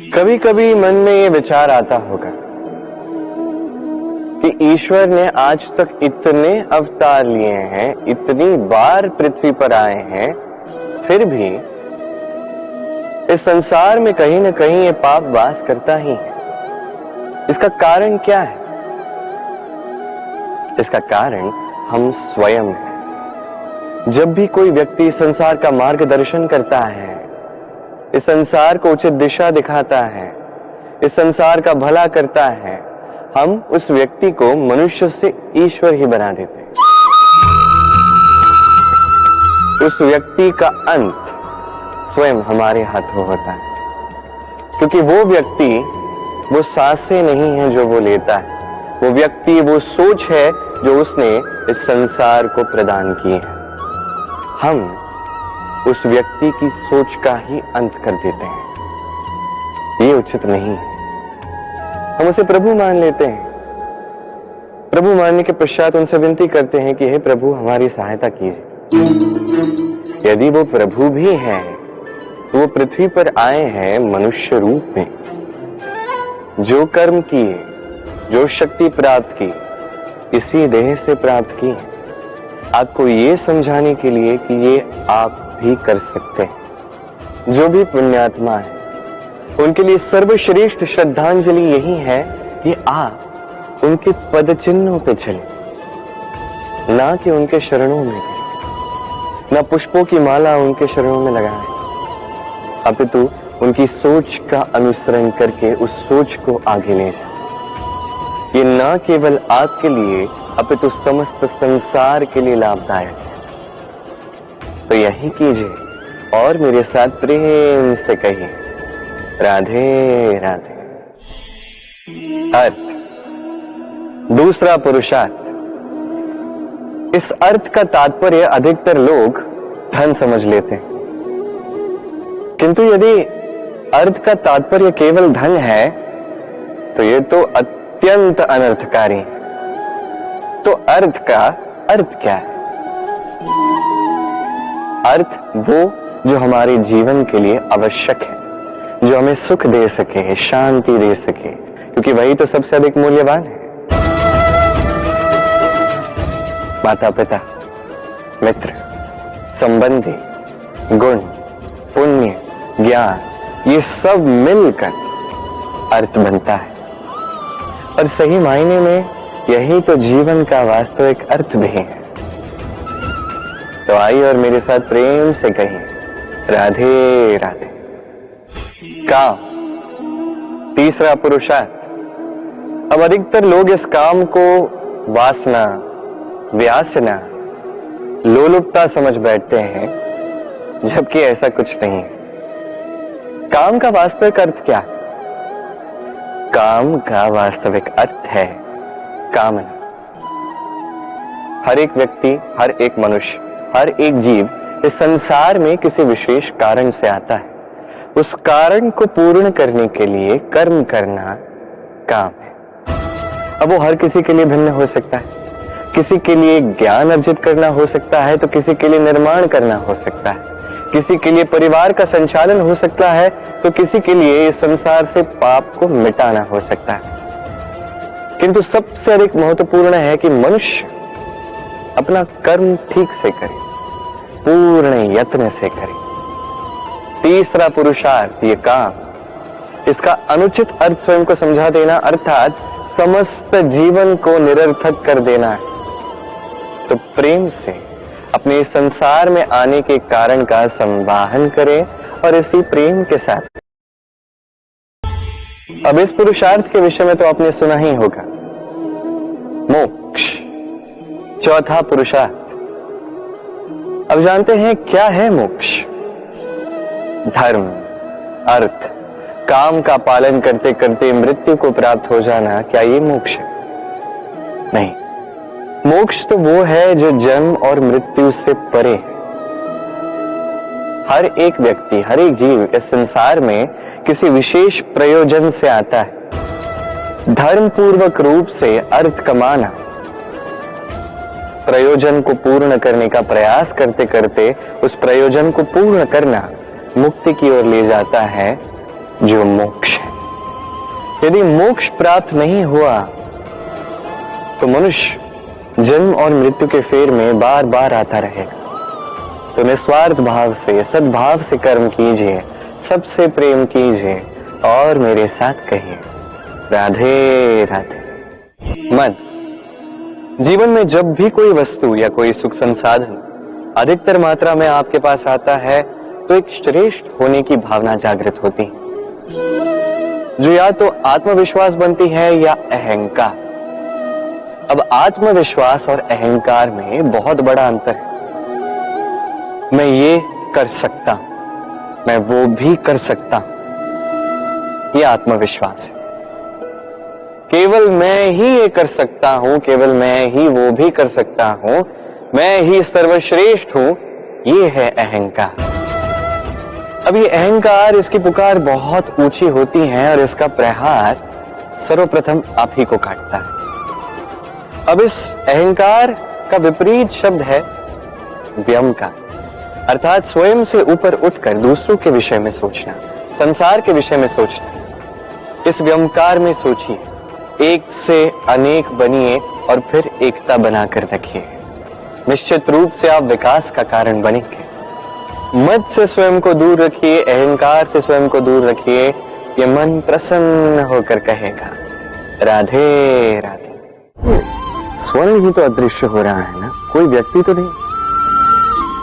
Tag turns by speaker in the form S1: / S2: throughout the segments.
S1: कभी कभी मन में ये विचार आता होगा कि ईश्वर ने आज तक इतने अवतार लिए हैं, इतनी बार पृथ्वी पर आए हैं, फिर भी इस संसार में कहीं न कहीं ये पाप वास करता ही है। इसका कारण क्या है? इसका कारण हम स्वयं हैं। जब भी कोई व्यक्ति संसार का मार्गदर्शन करता है, इस संसार को उचित दिशा दिखाता है, इस संसार का भला करता है, हम उस व्यक्ति को मनुष्य से ईश्वर ही बना देते हैं। उस व्यक्ति का अंत स्वयं हमारे हाथों होता है, क्योंकि वो व्यक्ति वो सांसें नहीं है जो वो लेता है, वो व्यक्ति वो सोच है जो उसने इस संसार को प्रदान की है। हम उस व्यक्ति की सोच का ही अंत कर देते हैं। ये उचित नहीं है। हम उसे प्रभु मान लेते हैं। प्रभु मानने के पश्चात उनसे विनती करते हैं कि हे प्रभु, हमारी सहायता कीजिए। यदि वो प्रभु भी हैं, तो वो पृथ्वी पर आए हैं मनुष्य रूप में। जो कर्म किए, जो शक्ति प्राप्त की, इसी देह से प्राप्त की है, आपको ये समझाने के लिए कि ये आप भी कर सकते हैं। जो भी पुण्यात्मा है, उनके लिए सर्वश्रेष्ठ श्रद्धांजलि यही है कि आप उनके पद चिन्हों पे चलें, ना कि उनके शरणों में, ना पुष्पों की माला उनके शरणों में लगाएं, अपितु उनकी सोच का अनुसरण करके उस सोच को आगे ले जाएं। ये ना केवल आपके लिए अपितु समस्त संसार के लिए लाभदायक है। तो यही कीजिए और मेरे साथ प्रेम से कहिए, राधे राधे। अर्थ, दूसरा पुरुषार्थ। इस अर्थ का तात्पर्य अधिकतर लोग धन समझ लेते हैं, किंतु यदि अर्थ का तात्पर्य केवल धन है तो ये तो अत्यंत अनर्थकारी है। तो अर्थ का अर्थ क्या है? अर्थ वो जो हमारे जीवन के लिए आवश्यक है, जो हमें सुख दे सके, शांति दे सके, क्योंकि वही तो सबसे अधिक मूल्यवान है। माता पिता, मित्र, संबंधी, गुण, पुण्य, ज्ञान, ये सब मिलकर अर्थ बनता है। और सही मायने में यही तो जीवन का वास्तविक अर्थ भी है। तो आइए और मेरे साथ प्रेम से कहिए, राधे राधे। काम, तीसरा पुरुषार्थ। अब अधिकतर लोग इस काम को वासना, व्यासना, लोलुपता समझ बैठते हैं, जबकि ऐसा कुछ नहीं है। काम का वास्तविक अर्थ क्या है? काम का वास्तविक अर्थ है कामना। हर एक व्यक्ति, हर एक मनुष्य, हर एक जीव इस संसार में किसी विशेष कारण से आता है। उस कारण को पूर्ण करने के लिए कर्म करना काम है। अब वो हर किसी के लिए भिन्न हो सकता है। किसी के लिए ज्ञान अर्जित करना हो सकता है, तो किसी के लिए निर्माण करना हो सकता है। किसी के लिए परिवार का संचालन हो सकता है, तो किसी के लिए इस संसार से पाप को मिटाना हो सकता है। किंतु सबसे अधिक महत्वपूर्ण है कि मनुष्य अपना कर्म ठीक से करे, पूर्ण यत्न से करे। तीसरा पुरुषार्थ ये काम। इसका अनुचित अर्थ स्वयं को समझा देना, अर्थात समस्त जीवन को निरर्थक कर देना है। तो प्रेम से अपने संसार में आने के कारण का संवाहन करें और इसी प्रेम के साथ। अब इस पुरुषार्थ के विषय में तो आपने सुना ही होगा, मोक्ष, चौथा पुरुषार्थ। अब जानते हैं क्या है मोक्ष? धर्म, अर्थ, काम का पालन करते करते मृत्यु को प्राप्त हो जाना, क्या ये मोक्ष है? नहीं। मोक्ष तो वो है जो जन्म और मृत्यु से परे है। हर एक व्यक्ति, हर एक जीव इस संसार में किसी विशेष प्रयोजन से आता है। धर्म पूर्वक रूप से अर्थ कमाना, प्रयोजन को पूर्ण करने का प्रयास करते करते उस प्रयोजन को पूर्ण करना मुक्ति की ओर ले जाता है, जो मोक्ष है। यदि मोक्ष प्राप्त नहीं हुआ तो मनुष्य जन्म और मृत्यु के फेर में बार बार आता रहेगा। तो निस्वार्थ भाव से, सद्भाव से कर्म कीजिए, सबसे प्रेम कीजिए और मेरे साथ कहिए राधे राधे। मन, जीवन में जब भी कोई वस्तु या कोई सुख संसाधन अधिकतर मात्रा में आपके पास आता है तो एक श्रेष्ठ होने की भावना जागृत होती है, जो या तो आत्मविश्वास बनती है या अहंकार। अब आत्मविश्वास और अहंकार में बहुत बड़ा अंतर है। मैं ये कर सकता हूं, मैं वो भी कर सकता हूं, यह आत्मविश्वास है। केवल मैं ही ये कर सकता हूं, केवल मैं ही वो भी कर सकता हूं, मैं ही सर्वश्रेष्ठ हूं, ये है अहंकार। अब ये अहंकार, इसकी पुकार बहुत ऊंची होती है और इसका प्रहार सर्वप्रथम आप ही को काटता है। अब इस अहंकार का विपरीत शब्द है व्यम का, अर्थात स्वयं से ऊपर उठकर दूसरों के विषय में सोचना, संसार के विषय में सोचना। इस व्यमकार में सोचिए, एक से अनेक बनिए और फिर एकता बनाकर रखिए। निश्चित रूप से आप विकास का कारण बनेंगे। मद से स्वयं को दूर रखिए, अहंकार से स्वयं को दूर रखिए। ये मन प्रसन्न होकर कहेगा राधे राधे। स्वर्ण ही तो अदृश्य हो रहा है ना, कोई व्यक्ति तो नहीं।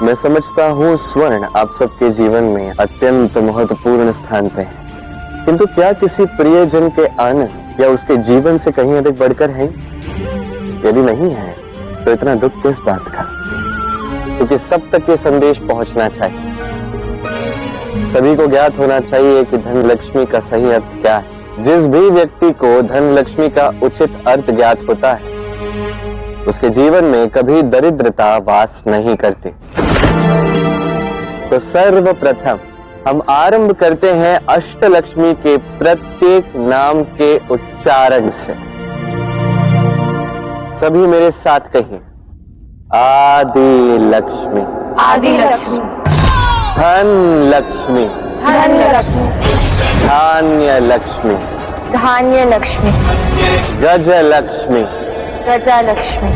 S1: मैं समझता हूं स्वर्ण आप सबके जीवन में अत्यंत महत्वपूर्ण स्थान पे है, किंतु क्या किसी प्रियजन के आनंद या उसके जीवन से कहीं अधिक बढ़कर है? यदि नहीं है तो इतना दुख किस बात का? क्योंकि सब तक ये संदेश पहुंचना चाहिए। सभी को ज्ञात होना चाहिए कि धन लक्ष्मी का सही अर्थ क्या है। जिस भी व्यक्ति को धन लक्ष्मी का उचित अर्थ ज्ञात होता है, उसके जीवन में कभी दरिद्रता वास नहीं करती। तो सर्वप्रथम हम आरंभ करते हैं अष्टलक्ष्मी के प्रत्येक नाम के उच्चारण से। सभी मेरे साथ कहिए, आदि लक्ष्मी,
S2: आदि लक्ष्मी,
S1: धन लक्ष्मी,
S2: धन लक्ष्मी,
S1: धान्य लक्ष्मी,
S2: धान्य लक्ष्मी,
S1: गज लक्ष्मी,
S2: गजा लक्ष्मी,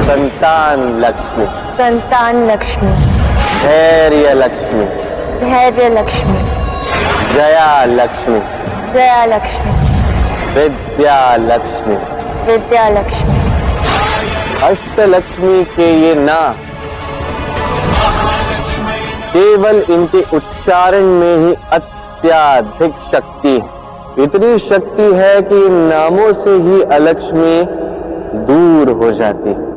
S1: संतान लक्ष्मी,
S2: संतान लक्ष्मी,
S1: धैर्य लक्ष्मी,
S2: धैर्य लक्ष्मी,
S1: जया लक्ष्मी,
S2: जया लक्ष्मी,
S1: विद्या लक्ष्मी।
S2: विद्या लक्ष्मी।
S1: अष्टलक्ष्मी के ये नाम केवल इनके उच्चारण में ही अत्याधिक शक्ति है। इतनी शक्ति है कि इन नामों से ही अलक्ष्मी दूर हो जाती है।